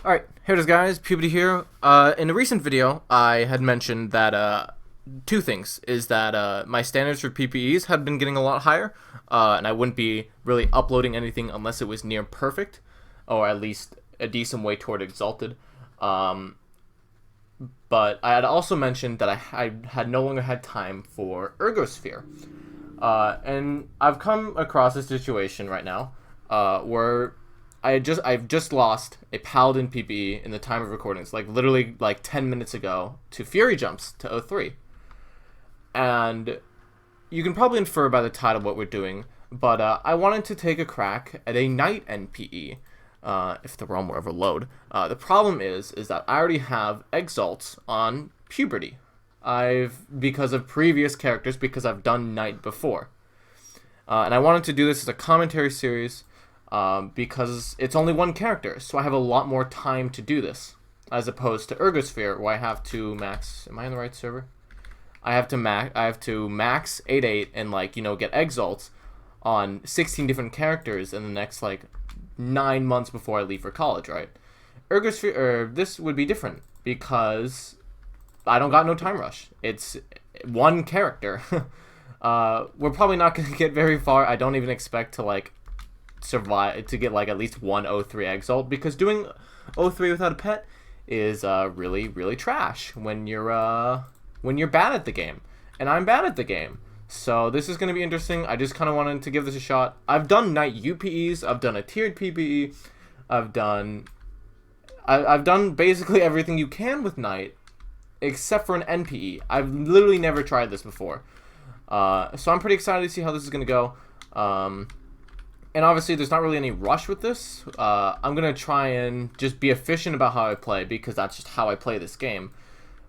Alright, here it is guys, Puberty here. In a recent video, I had mentioned that, two things, is that, my standards for PPEs had been getting a lot higher, and I wouldn't be really uploading anything unless it was near perfect, or at least a decent way toward Exalted. Um, but I had also mentioned that I had no longer had time for Ergosphere. And I've come across a situation right now, where I've just lost a Paladin PPE in the time of recordings, like literally like 10 minutes ago to Fury Jumps to O3. And you can probably infer by the title what we're doing, but I wanted to take a crack at a Knight NPE, if the realm will ever load. The problem is that I already have Exalts on Puberty. Because of previous characters, because I've done Knight before. And I wanted to do this as a commentary series, because it's only one character, so I have a lot more time to do this, as opposed to Ergosphere, where I have to max. Am I on the right server? I have to max 8/8 and get exalts on 16 different characters in the next 9 months before I leave for college, right? Ergosphere, this would be different because I don't got no time rush. It's one character. We're probably not gonna get very far. I don't even expect to survive to get at least one O3 exalt, because doing O3 without a pet is really really trash when you're bad at the game, and I'm bad at the game. So this is gonna be interesting. I just kind of wanted to give this a shot. I've done Knight UPEs. I've done a tiered PPE. I've done basically everything you can with Knight, except for an NPE. I've literally never tried this before. So I'm pretty excited to see how this is going to go. And obviously there's not really any rush with this. I'm going to try and just be efficient about how I play, because that's just how I play this game.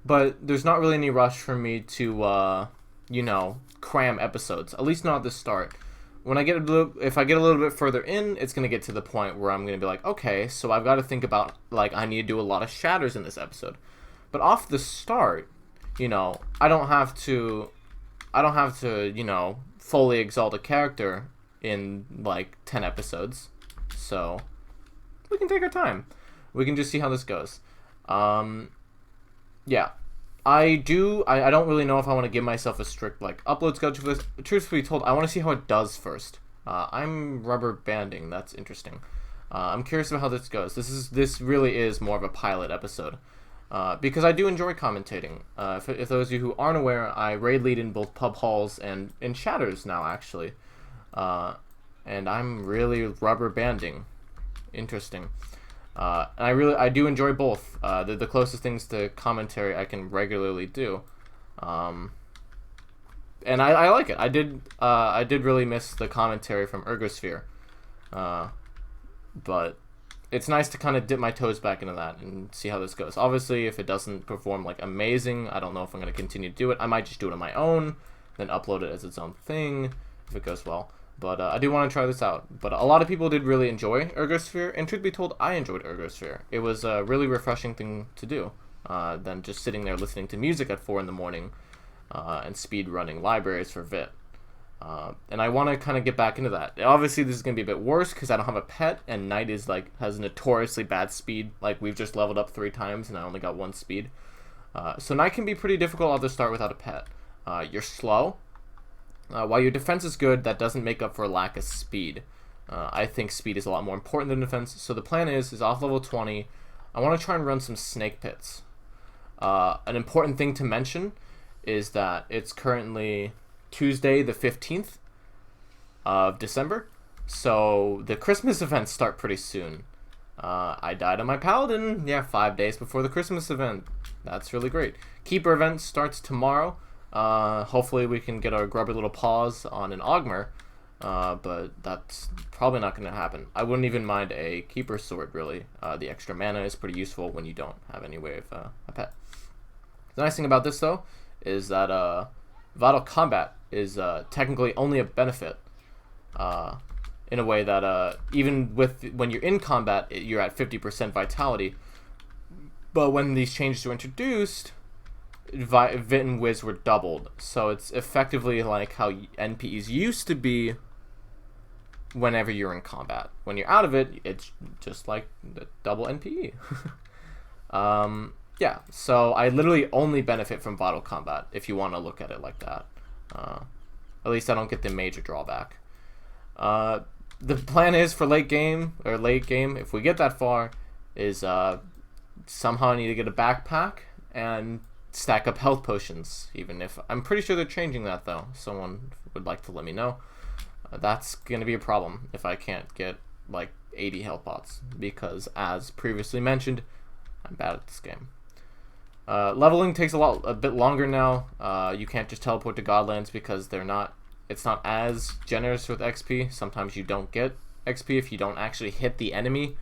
But there's not really any rush for me to, cram episodes. At least not at the start. When I get if I get a little bit further in, it's going to get to the point where I'm going to be like, okay, so I've got to think about, I need to do a lot of shatters in this episode. But off the start, I don't have to, fully exalt a character in 10 episodes. So we can take our time. We can just see how this goes. Yeah. I don't really know if I want to give myself a strict upload schedule for this. Truth be told, I want to see how it does first. I'm rubber banding. That's interesting. I'm curious about how this goes. This really is more of a pilot episode. Because I do enjoy commentating. If those of you who aren't aware, I raid lead in both pub halls and in shatters now, actually. And I'm really rubber banding. Interesting. And I do enjoy both. They're the closest things to commentary I can regularly do. And I like it. I did really miss the commentary from Ergosphere. But it's nice to kind of dip my toes back into that and see how this goes. Obviously, if it doesn't perform amazing, I don't know if I'm going to continue to do it. I might just do it on my own, then upload it as its own thing if it goes well. But I do want to try this out. But a lot of people did really enjoy Ergosphere, and truth be told, I enjoyed Ergosphere. It was a really refreshing thing to do than just sitting there listening to music at 4 in the morning and speed running libraries for VIT. And I want to kind of get back into that. Obviously, this is going to be a bit worse because I don't have a pet, and Knight is has notoriously bad speed. We've just leveled up 3 times, and I only got 1 speed. So Knight can be pretty difficult at the start without a pet. You're slow. While your defense is good, that doesn't make up for a lack of speed. I think speed is a lot more important than defense. So the plan is off level 20, I want to try and run some snake pits. An important thing to mention is that it's currently Tuesday the 15th of December, so the Christmas events start pretty soon. I died on my Paladin, 5 days before the Christmas event. That's really great. Keeper event starts tomorrow. Hopefully we can get our grubby little paws on an Augmer, but that's probably not going to happen. I wouldn't even mind a Keeper sword, really. The extra mana is pretty useful when you don't have any way of a pet. The nice thing about this, though, is that Vital Combat is technically only a benefit, in a way that even when you're in combat, you're at 50% vitality. But when these changes were introduced, Vit and Wiz were doubled. So it's effectively like how NPEs used to be whenever you're in combat. When you're out of it, it's just like the double NPE. Yeah, so I literally only benefit from vital combat, if you want to look at it like that. At least I don't get the major drawback. The plan is for late game, if we get that far, is somehow I need to get a backpack and stack up health potions, even if I'm pretty sure they're changing that, though. Someone would like to let me know. That's going to be a problem if I can't get like 80 health pots, because as previously mentioned, I'm bad at this game. Leveling takes a bit longer now. You can't just teleport to Godlands because it's not as generous with XP. Sometimes you don't get XP if you don't actually hit the enemy.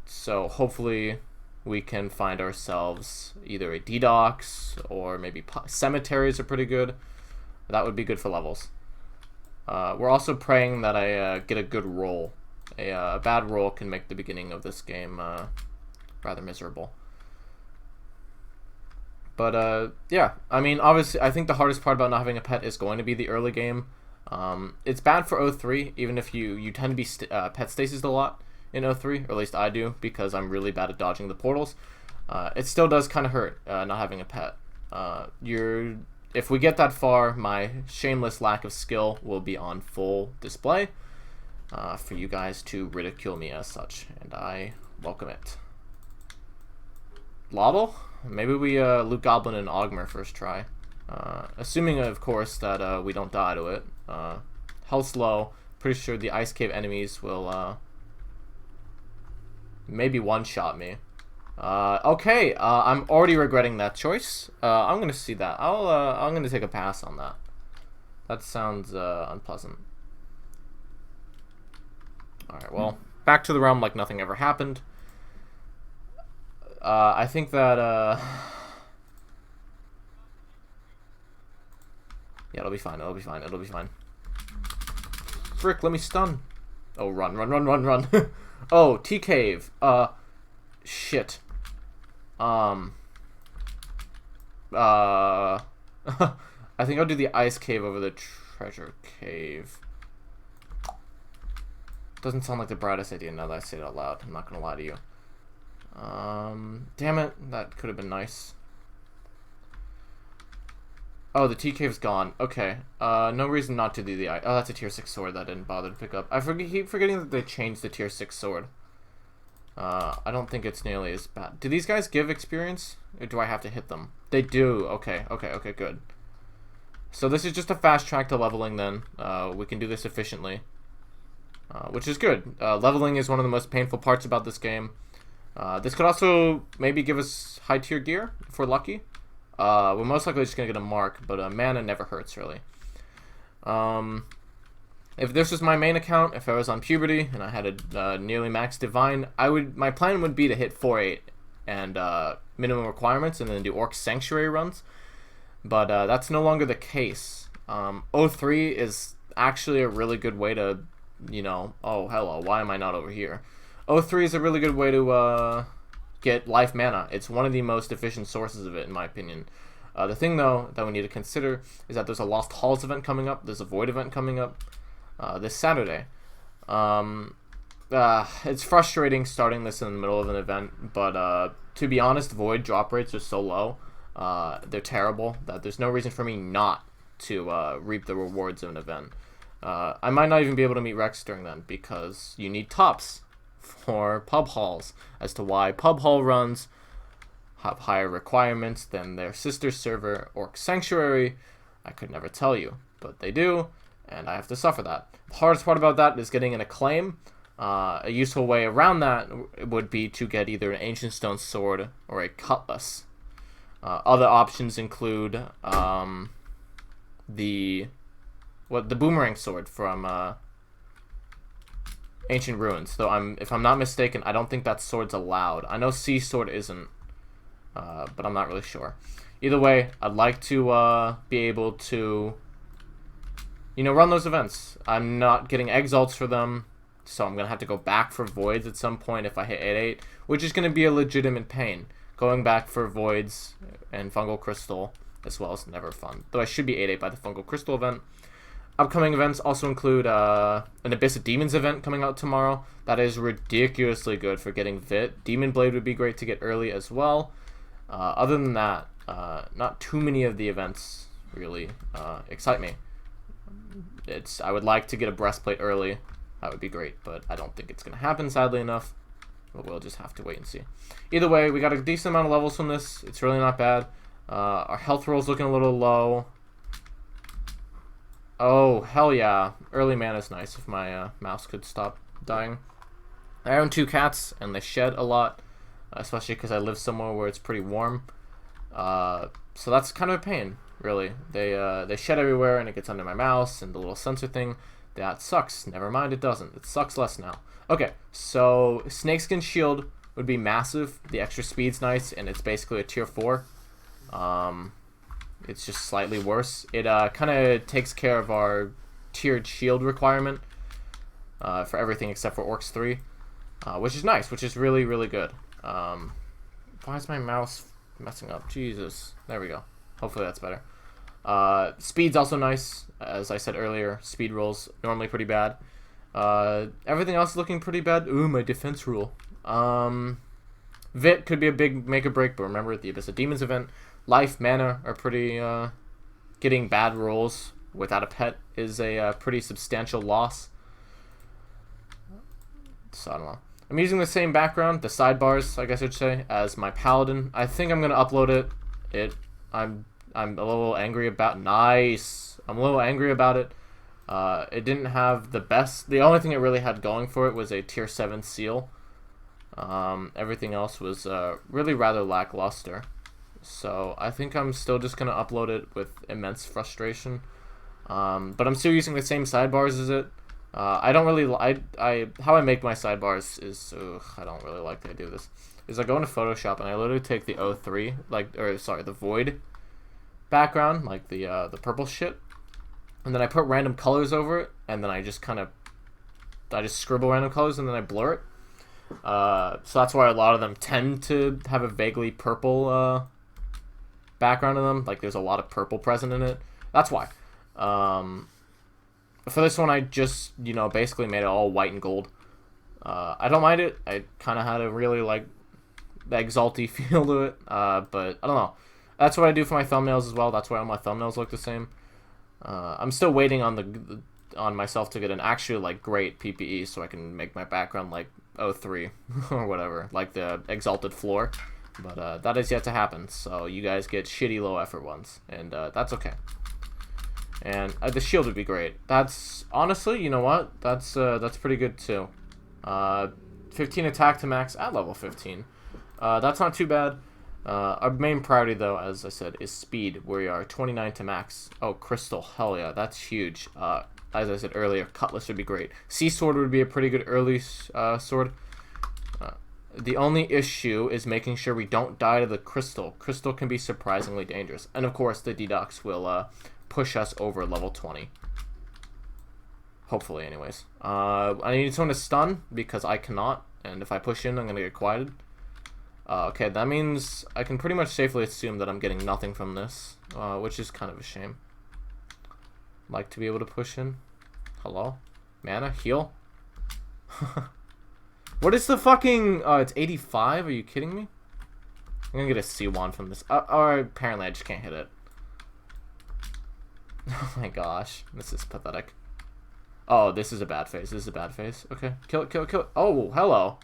So hopefully we can find ourselves either a D-Docks or maybe cemeteries are pretty good. That would be good for levels. We're also praying that I get a good roll. A bad roll can make the beginning of this game rather miserable. But yeah, I mean, obviously, I think the hardest part about not having a pet is going to be the early game. It's bad for 03, even if you tend to be pet stasis a lot in 03, or at least I do, because I'm really bad at dodging the portals. It still does kind of hurt not having a pet. If we get that far, my shameless lack of skill will be on full display for you guys to ridicule me as such, and I welcome it. Lottle? Maybe we loot Goblin and Ogmer first try. Assuming, of course, that we don't die to it. Health's low. Pretty sure the Ice Cave enemies will maybe one-shot me. Okay, I'm already regretting that choice. I'm gonna see that. I'm gonna take a pass on that. That sounds unpleasant. Alright, well, back to the realm like nothing ever happened. I think that, yeah, it'll be fine, it'll be fine, it'll be fine. Frick, let me stun. Oh, run, run, run, run, run. Oh, T-Cave. Shit. I think I'll do the Ice Cave over the Treasure Cave. Doesn't sound like the brightest idea now that I say it out loud. I'm not gonna lie to you. Damn it, that could have been nice. Oh, the T-Cave's gone. Okay. No reason not to do the oh, that's a tier 6 sword that I didn't bother to pick up. I keep forgetting that they changed the tier 6 sword. I don't think it's nearly as bad. Do these guys give experience? Or do I have to hit them? They do. Okay, okay, okay, good. So this is just a fast track to leveling then. We can do this efficiently. Which is good. Leveling is one of the most painful parts about this game. This could also maybe give us high tier gear if we're lucky. We're most likely just going to get a mark, but mana never hurts really. If this was my main account, if I was on Puberty and I had a nearly max Divine, my plan would be to hit 4-8 and minimum requirements and then do Orc Sanctuary runs. But that's no longer the case. 03 is actually a really good way to, you know, oh hello, why am I not over here? 03 is a really good way to get life mana. It's one of the most efficient sources of it, in my opinion. The thing, though, that we need to consider is that there's a Lost Halls event coming up. There's a Void event coming up this Saturday. It's frustrating starting this in the middle of an event, but to be honest, Void drop rates are so low. They're terrible that there's no reason for me not to reap the rewards of an event. I might not even be able to meet Rex during then because you need tops for pub halls, as to why pub hall runs have higher requirements than their sister server Orc Sanctuary. I could never tell you, but they do, and I have to suffer that. The hardest part about that is getting an acclaim. A useful way around that would be to get either an Ancient Stone Sword or a Cutlass. Other options include the Boomerang Sword from Ancient Ruins, though if I'm not mistaken, I don't think that sword's allowed. I know Sea Sword isn't, but I'm not really sure. Either way, I'd like to be able to, you know, run those events. I'm not getting exalts for them, so I'm gonna have to go back for voids at some point if I hit 8-8, which is gonna be a legitimate pain. Going back for voids and fungal crystal as well is never fun. Though I should be 8-8 by the fungal crystal event. Upcoming events also include an Abyss of Demons event coming out tomorrow. That is ridiculously good for getting Vit. Demon Blade would be great to get early as well. Other than that, not too many of the events really excite me. I would like to get a breastplate early. That would be great, but I don't think it's going to happen, sadly enough. But we'll just have to wait and see. Either way, we got a decent amount of levels from this. It's really not bad. Our health roll's looking a little low. Oh, hell yeah. Early mana's nice if my mouse could stop dying. I own 2 cats, and they shed a lot, especially because I live somewhere where it's pretty warm. So that's kind of a pain, really. They shed everywhere, and it gets under my mouse, and the little sensor thing. That sucks. Never mind, it doesn't. It sucks less now. Okay, so Snakeskin Shield would be massive. The extra speed's nice, and it's basically a tier 4. It's just slightly worse. It kind of takes care of our tiered shield requirement for everything except for Orcs 3, which is nice, which is really, really good. Why is my mouse messing up? Jesus. There we go. Hopefully that's better. Speed's also nice. As I said earlier, speed rolls normally pretty bad. Everything else is looking pretty bad. Ooh, my defense rule. Vit could be a big make or break, but remember the Abyss of Demons event. Life, mana are pretty, getting bad rolls without a pet is a pretty substantial loss. So I don't know. I'm using the same background, the sidebars, I guess I'd say, as my Paladin. I think I'm gonna upload it. I'm a little angry about. Nice. I'm a little angry about it. It didn't have the best. The only thing it really had going for it was a tier 7 seal. Everything else was really rather lackluster. So I think I'm still just gonna upload it with immense frustration. But I'm still using the same sidebars as it. I don't really. How I make my sidebars is. I don't really like the idea of this. Is I go into Photoshop and I literally take the O3, the Void background, like the purple shit, and then I put random colors over it, and then I just scribble random colors and then I blur it. So that's why a lot of them tend to have a vaguely purple background in them. Like there's a lot of purple present in it. That's why. For this one, I just basically made it all white and gold. I don't mind it. I kind of had a really exalty feel to it. But I don't know. That's what I do for my thumbnails as well. That's why all my thumbnails look the same. I'm still waiting on myself to get an actually great PPE so I can make my background like O3 or whatever, like the exalted floor. But that is yet to happen. So you guys get shitty low effort ones, and that's okay. And the shield would be great. That's honestly, you know what? That's pretty good too. 15 attack to max at level 15. That's not too bad. Our main priority, though, as I said, is speed. We are 29 to max. Oh, crystal. Hell yeah, that's huge. As I said earlier, cutlass would be great. Sea sword would be a pretty good early sword. The only issue is making sure we don't die to the crystal. Crystal can be surprisingly dangerous. And, of course, the deducts will push us over level 20. Hopefully, anyways. I need someone to stun because I cannot. And if I push in, I'm going to get quieted. Okay, that means I can pretty much safely assume that I'm getting nothing from this, which is kind of a shame. Like to be able to push in. Hello? Mana? Heal? What is the fucking... it's 85? Are you kidding me? I'm gonna get a C1 from this. Or apparently I just can't hit it. Oh my gosh. This is pathetic. Oh, this is a bad phase. This is a bad phase. Okay. Kill it, kill it, kill it. Oh, hello.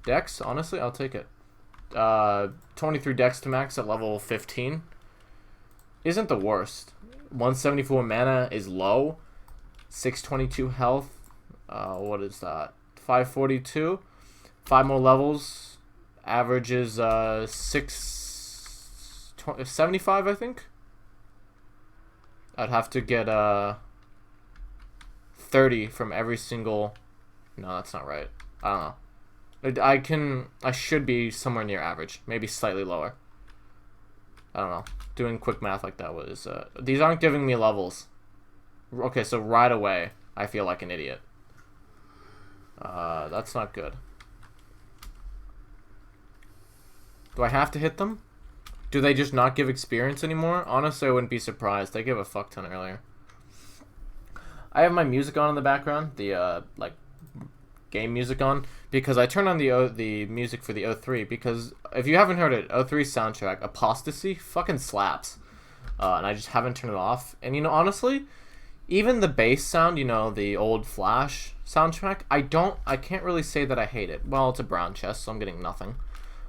Dex? Honestly, I'll take it. 23 dex to max at level 15 isn't the worst. 174 mana is low. 622 health. What is that? 542. 5 more levels. Average is 675, I think. I'd have to get 30 from every single. No, that's not right. I don't know. I should be somewhere near average, maybe slightly lower. I don't know. Doing quick math like that was these aren't giving me levels. Okay, so right away I feel like an idiot. That's not good. Do I have to hit them? Do they just not give experience anymore? Honestly, I wouldn't be surprised. They gave a fuck ton earlier. I have my music on in the background, the like game music on, because I turned on the music for the O3 because if you haven't heard it, O3 soundtrack Apostasy fucking slaps, and I just haven't turned it off. And you know, honestly, even the bass sound, you know, the old Flash soundtrack, I can't really say that I hate it. Well, it's a brown chest, so I'm getting nothing.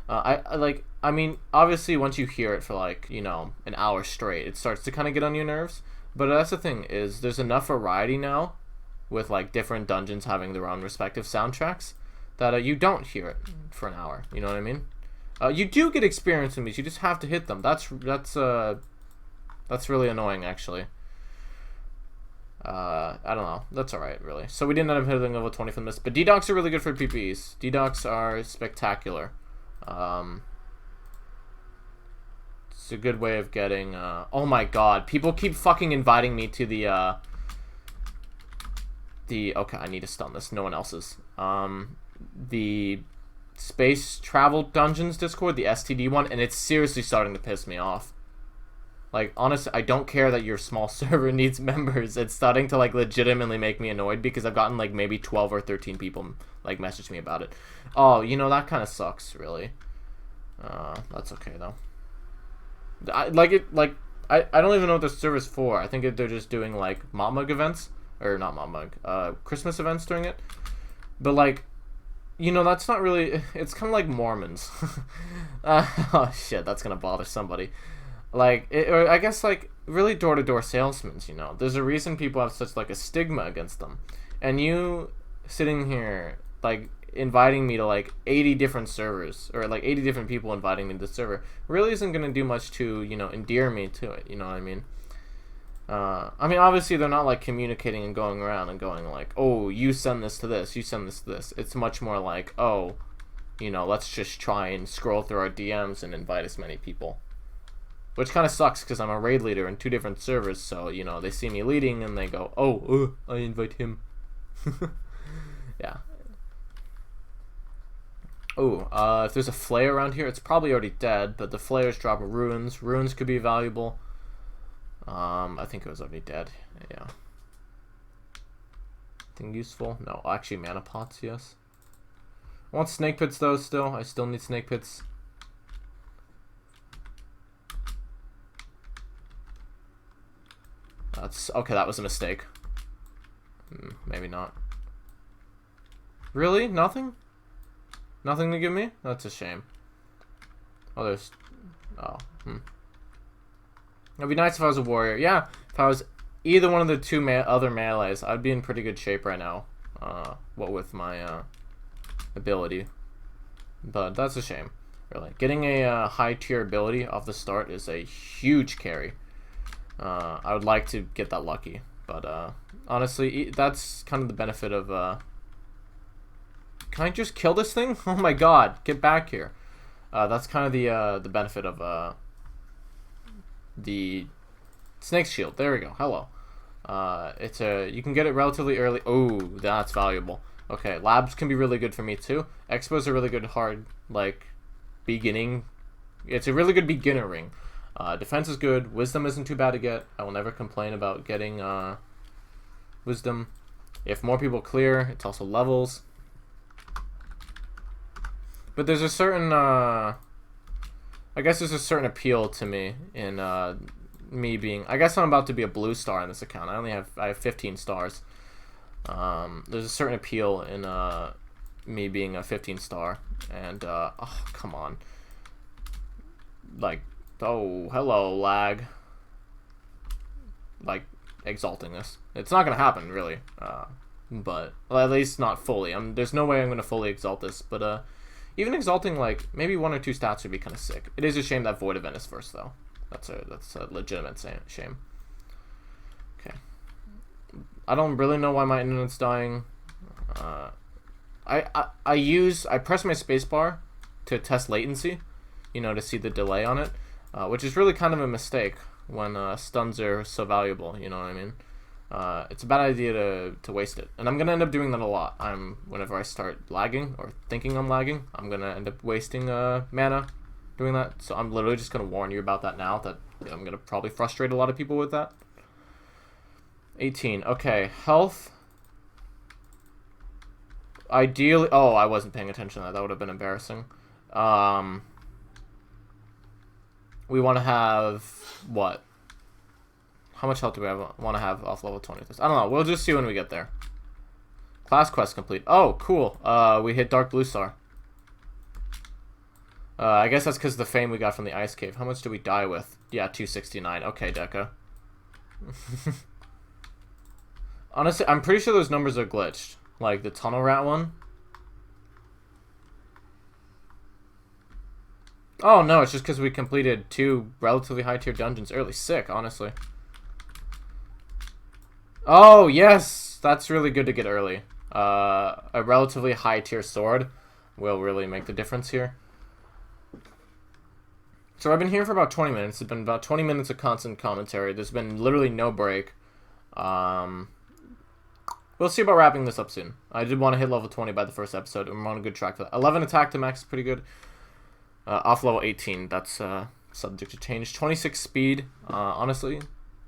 I mean, obviously, once you hear it for like, you know, an hour straight, it starts to kind of get on your nerves. But that's the thing, is there's enough variety now with like different dungeons having their own respective soundtracks that you don't hear it for an hour. You know what I mean? You do get experience in these. You just have to hit them. That's really annoying, actually. I don't know. That's alright, really. So we didn't end up hitting level 20 from this. But D-Docs are really good for PPEs. D-Docs are spectacular. It's a good way of getting... oh my god. People keep fucking inviting me to the... Okay, I need to stun this. No one else's. The Space Travel Dungeons Discord, the STD one, and it's seriously starting to piss me off. Like, honestly, I don't care that your small server needs members. It's starting to, like, legitimately make me annoyed because I've gotten, like, maybe 12 or 13 people, like, message me about it. Oh, you know, that kind of sucks, really. That's okay, though. I don't even know what this server's for. I think they're just doing, like, Mopmug events. Or, not Mopmug. Christmas events during it. But, like, you know, that's not really... It's kind of like Mormons. Oh, shit, that's gonna bother somebody. Like, or I guess, like, really door-to-door salesmen, you know. There's a reason people have such, like, a stigma against them. And you sitting here, like, inviting me to, like, 80 different servers, or, like, 80 different people inviting me to the server, really isn't going to do much to, you know, endear me to it, you know what I mean? I mean, obviously, they're not, like, communicating and going around and going, like, oh, you send this to this, you send this to this. It's much more like, oh, you know, let's just try and scroll through our DMs and invite as many people. Which kind of sucks because I'm a raid leader in 2 different servers, so, you know, they see me leading and they go, oh, I invite him. Yeah. Oh, if there's a flare around here, it's probably already dead, but the flares drop runes. Runes could be valuable. I think it was already dead. Yeah. Anything useful? No, actually mana pots, yes. I want snake pits though still. I still need snake pits. That's okay, that was a mistake. Maybe not. Really? Nothing? Nothing to give me? That's a shame. Oh, there's... Oh, It'd be nice if I was a warrior. Yeah, if I was either one of the 2 other melees, I'd be in pretty good shape right now. What with my ability. But that's a shame, really. Getting a high tier ability off the start is a huge carry. I would like to get that lucky, but honestly, that's kind of the benefit of... Can I just kill this thing? Oh my god, get back here. That's kind of the benefit of the Snake's Shield. There we go. Hello. You can get it relatively early. Oh, that's valuable. Okay, labs can be really good for me too. Expos are really good hard, like, beginning. It's a really good beginner ring. Defense is good. Wisdom isn't too bad to get. I will never complain about getting wisdom. If more people clear, it's also levels. But there's a certain, I guess there's a certain appeal to me in me being, I guess I'm about to be a blue star on this account. I have 15 stars. There's a certain appeal in me being a 15 star. And, oh, come on. Like, oh, hello, lag. Like, exalting this. It's not going to happen, really. But, well, at least not fully. There's no way I'm going to fully exalt this. But, even exalting, like, maybe 1 or 2 stats would be kind of sick. It is a shame that Void Event is first, though. That's a legitimate shame. Okay. I don't really know why my internet's dying. I press my spacebar to test latency, you know, to see the delay on it, which is really kind of a mistake when stuns are so valuable, you know what I mean? It's a bad idea to waste it, and I'm gonna end up doing that a lot. Whenever I start lagging or thinking I'm lagging, I'm gonna end up wasting mana doing that. So I'm literally just gonna warn you about that now. That I'm gonna probably frustrate a lot of people with that. 18. Okay, health. Ideally, oh, I wasn't paying attention to that. That would have been embarrassing. We want to have what? How much health do we want to have off level 20? I don't know. We'll just see when we get there. Class quest complete. Oh, cool. We hit Dark Blue Star. I guess that's because of the fame we got from the Ice Cave. How much did we die with? Yeah, 269. Okay, Deca. Honestly, I'm pretty sure those numbers are glitched. Like the Tunnel Rat one. Oh, no, it's just because we completed 2 relatively high-tier dungeons early. Sick, honestly. Oh, yes! That's really good to get early. A relatively high-tier sword will really make the difference here. So I've been here for about 20 minutes. It's been about 20 minutes of constant commentary. There's been literally no break. We'll see about wrapping this up soon. I did want to hit level 20 by the first episode, and we're on a good track for that. 11 attack to max is pretty good. Off level 18, that's subject to change. 26 speed, honestly,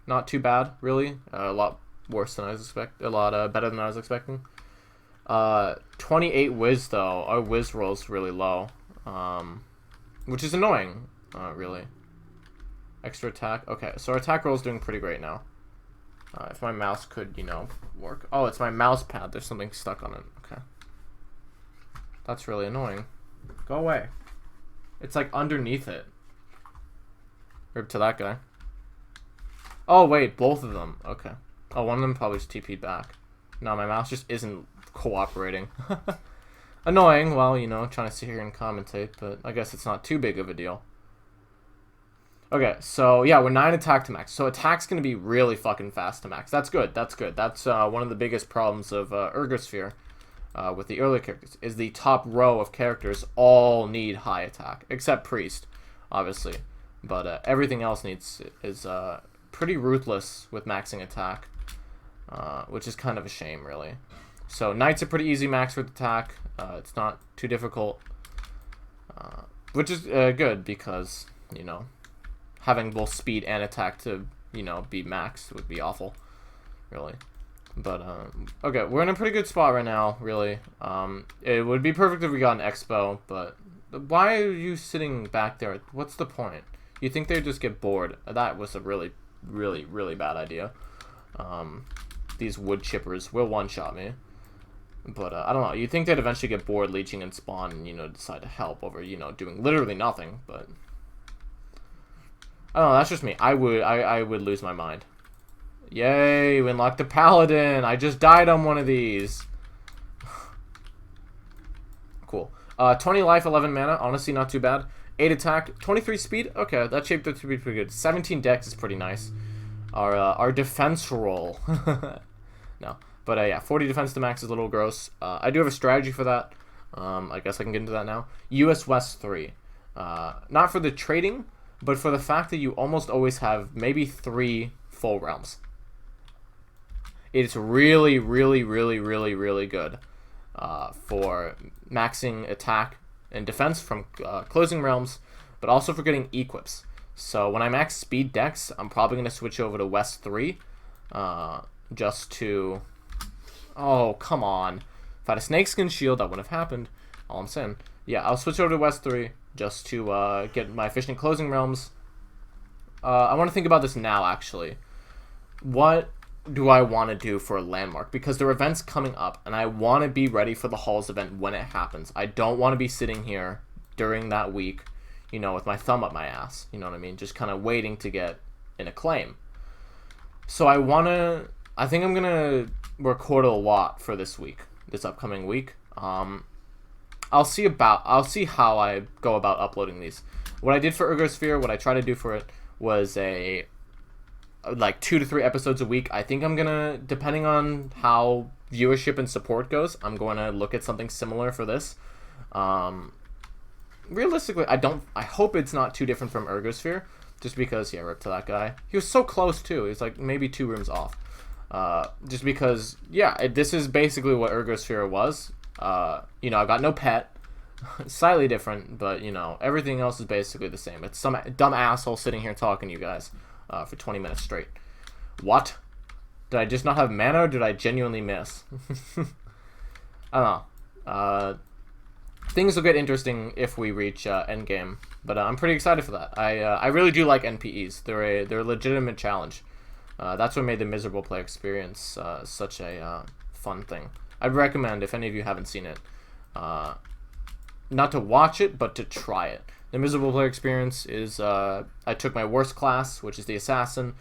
not too bad, really. A lot worse than I was expecting. A lot better than I was expecting. 28 whiz, though. Our whiz roll's really low, which is annoying. Really. Extra attack. Okay, so our attack roll's doing pretty great now. If my mouse could, you know, work. Oh, it's my mouse pad. There's something stuck on it. Okay. That's really annoying. Go away. It's like underneath it. Rip to that guy. Oh, wait. Both of them. Okay. Oh, one of them probably just TP'd back. No, my mouse just isn't cooperating. Annoying. Well, you know, trying to sit here and commentate, but I guess it's not too big of a deal. Okay, so yeah, we're 9 attack to max. So attack's going to be really fucking fast to max. That's good. That's good. That's one of the biggest problems of Ergosphere with the early characters, is the top row of characters all need high attack, except Priest, obviously. But everything else is pretty ruthless with maxing attack, which is kind of a shame, really. So Knight's a pretty easy max with attack. It's not too difficult, which is good because, you know, having both speed and attack to, you know, be maxed would be awful, really. But, okay, we're in a pretty good spot right now, really. It would be perfect if we got an expo, but why are you sitting back there? What's the point? You think they'd just get bored? That was a really, really, really bad idea. These wood chippers will one-shot me. But, I don't know. You think they'd eventually get bored leeching and spawn and, you know, decide to help over, you know, doing literally nothing, but I don't know, that's just me. I would lose my mind. Yay, we unlocked the Paladin. I just died on one of these. Cool. 20 life, 11 mana. Honestly, not too bad. 8 attack, 23 speed. Okay, that shaped up to be pretty good. 17 dex is pretty nice. Our defense roll. No. But, yeah, 40 defense to max is a little gross. I do have a strategy for that. I guess I can get into that now. US West 3. Not for the trading, but for the fact that you almost always have maybe 3 full realms. It's really, really, really, really, really good for maxing attack and defense from closing realms, but also for getting equips. So when I max speed dex, I'm probably going to switch over to West 3 just to... Oh, come on. If I had a snakeskin shield, that wouldn't have happened. All I'm saying. Yeah, I'll switch over to West 3 just to get my efficient closing realms. I want to think about this now, actually. What do I want to do for a landmark? Because there are events coming up, and I want to be ready for the Halls event when it happens. I don't want to be sitting here during that week, you know, with my thumb up my ass. You know what I mean? Just kind of waiting to get an acclaim. So I think I'm going to record a lot for this week, this upcoming week. I'll see how I go about uploading these. What I did for Ergosphere, what I try to do for it, was like 2 to 3 episodes a week. I think I'm gonna, depending on how viewership and support goes, I'm going to look at something similar for this. Realistically, I hope it's not too different from Ergosphere, just because, yeah, rip to that guy. He was so close too. He's like maybe 2 rooms off. Just because, yeah, this is basically what Ergosphere was. You know, I got no pet. Slightly different, but, you know, everything else is basically the same. It's some dumb asshole sitting here talking to you guys for 20 minutes straight. What? Did I just not have mana, or did I genuinely miss? I don't know. Things will get interesting if we reach endgame, but I'm pretty excited for that. I really do like NPEs. They're a legitimate challenge. That's what made the miserable play experience such a fun thing. I'd recommend, if any of you haven't seen it, not to watch it, but to try it. The miserable player experience is I took my worst class, which is the assassin,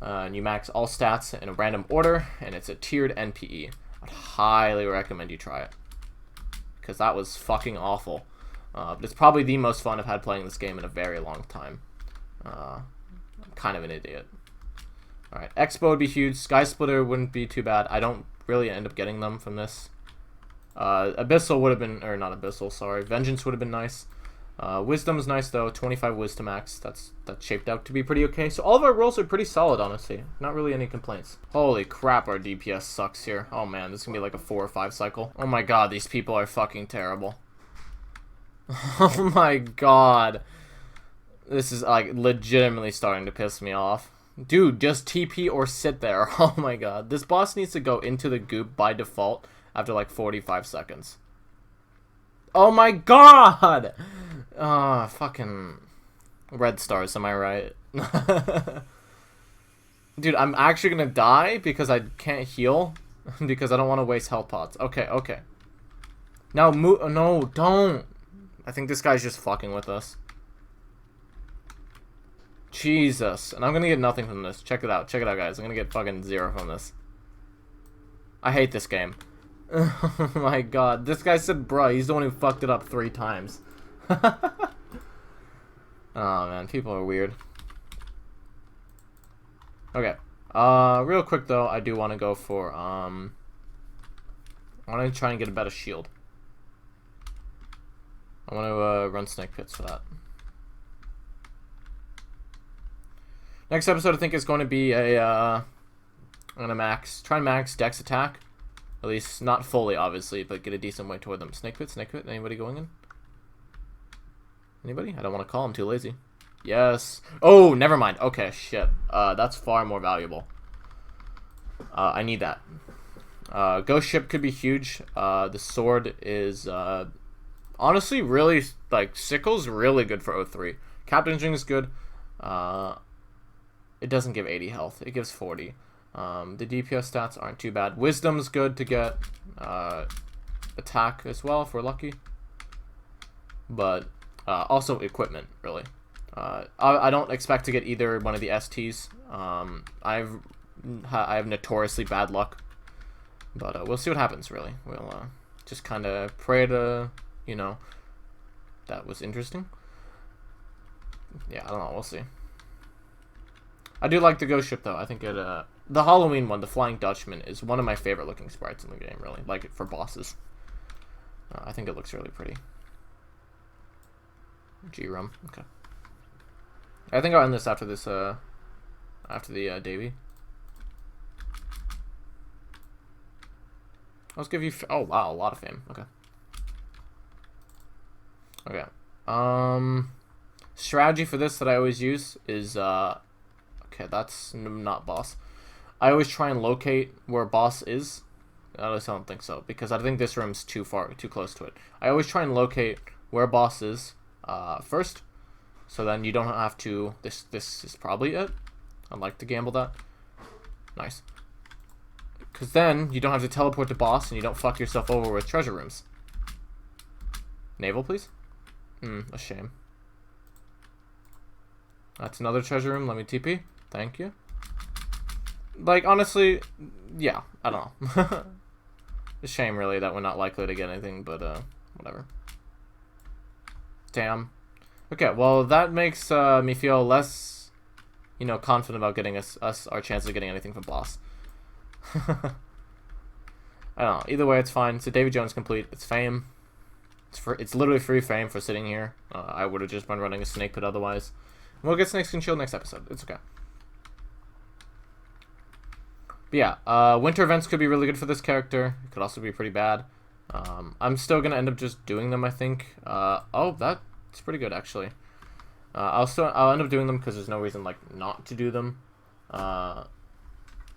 and you max all stats in a random order, and it's a tiered NPE. I'd highly recommend you try it, because that was fucking awful. But it's probably the most fun I've had playing this game in a very long time. I'm kind of an idiot. Alright, Expo would be huge. Sky Splitter wouldn't be too bad. I don't really end up getting them from this. Abyssal would have been, or not Abyssal, sorry. Vengeance would have been nice. Wisdom's nice though, 25 Wisdom max. That's shaped out to be pretty okay. So all of our rolls are pretty solid, honestly. Not really any complaints. Holy crap, our DPS sucks here. Oh man, this is gonna be like a 4 or 5 cycle. Oh my god, these people are fucking terrible. Oh my god. This is like legitimately starting to piss me off. Dude, just TP or sit there. Oh my god. This boss needs to go into the goop by default after like 45 seconds. Oh my god! Fucking red stars, am I right? Dude, I'm actually gonna die because I can't heal because I don't want to waste health pots. Okay, okay. Now move. No, don't. I think this guy's just fucking with us. Jesus. And I'm gonna get nothing from this. Check it out. Check it out, guys. I'm gonna get fucking 0 from this. I hate this game. Oh my god. This guy said bruh. He's the one who fucked it up 3 times. Oh man. People are weird. Okay. Real quick though, I do want to go for, I want to try and get a better shield. I want to run Snake Pits for that. Next episode, I think, is going to be a, I'm going to try and max Dex attack. At least, not fully, obviously, but get a decent way toward them. Snake Pit, Snake Pit, anybody going in? Anybody? I don't want to call, I'm too lazy. Yes. Oh, never mind. Okay, shit. That's far more valuable. I need that. Ghost Ship could be huge. The sword is, honestly, really, like, Sickle's really good for 03. Captain's Ring is good. It doesn't give 80 health. It gives 40. The DPS stats aren't too bad. Wisdom's good to get attack as well if we're lucky. But also equipment, really. I don't expect to get either one of the STs. I have notoriously bad luck. But we'll see what happens, really. We'll just kind of pray to, you know, that was interesting. Yeah, I don't know. We'll see. I do like the Ghost Ship, though. I think it, the Halloween one, the Flying Dutchman, is one of my favorite looking sprites in the game, really. Like it for bosses. I think it looks really pretty. G-Rum. Okay. I think I'll end this after this, after the Davy. Let's give you... Oh, wow, a lot of fame. Okay. Okay. Strategy for this that I always use is, okay, that's not boss. I always try and locate where boss is. At least I don't think so, because I think this room's too close to it. I always try and locate where boss is first, so then you don't have to. This is probably it. I'd like to gamble that. Nice. Because then you don't have to teleport to boss, and you don't fuck yourself over with treasure rooms. Naval, please. A shame. That's another treasure room. Let me TP. Thank you. Like, honestly, yeah, I don't know. It's a shame, really, that we're not likely to get anything, but, whatever. Damn. Okay, well, that makes me feel less, you know, confident about getting our chance of getting anything from boss. I don't know. Either way, it's fine. It's a Davy Jones complete. It's fame. It's literally free fame for sitting here. I would have just been running a Snake Pit otherwise. We'll get Snakes and Shield next episode. It's okay. But yeah, winter events could be really good for this character. It could also be pretty bad. I'm still going to end up just doing them, I think. Oh, that's pretty good, actually. I'll end up doing them because there's no reason, like, not to do them.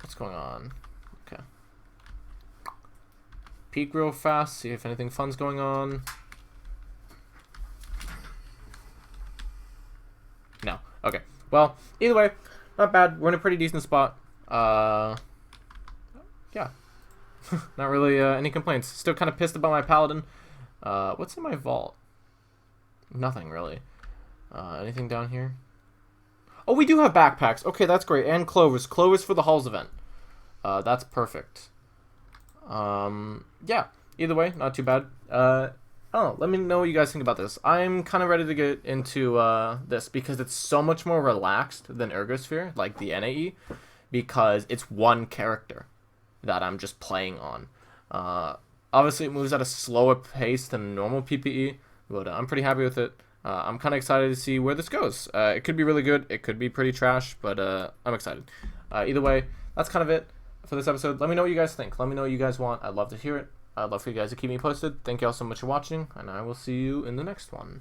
What's going on? Okay. Peek real fast, see if anything fun's going on. No. Okay. Well, either way, not bad. We're in a pretty decent spot. Yeah. Not really any complaints. Still kind of pissed about my paladin. What's in my vault? Nothing really. Anything down here? Oh, we do have backpacks. Okay, that's great. And clovers. Clovers for the Halls event. That's perfect. Yeah. Either way, not too bad. Oh, let me know what you guys think about this. I'm kind of ready to get into this because it's so much more relaxed than Ergosphere, like the NAE, because it's one character that I'm just playing on. Obviously, it moves at a slower pace than normal PPE, but I'm pretty happy with it. I'm kind of excited to see where this goes. It could be really good. It could be pretty trash, but I'm excited. Either way, that's kind of it for this episode. Let me know what you guys think. Let me know what you guys want. I'd love to hear it. I'd love for you guys to keep me posted. Thank you all so much for watching, and I will see you in the next one.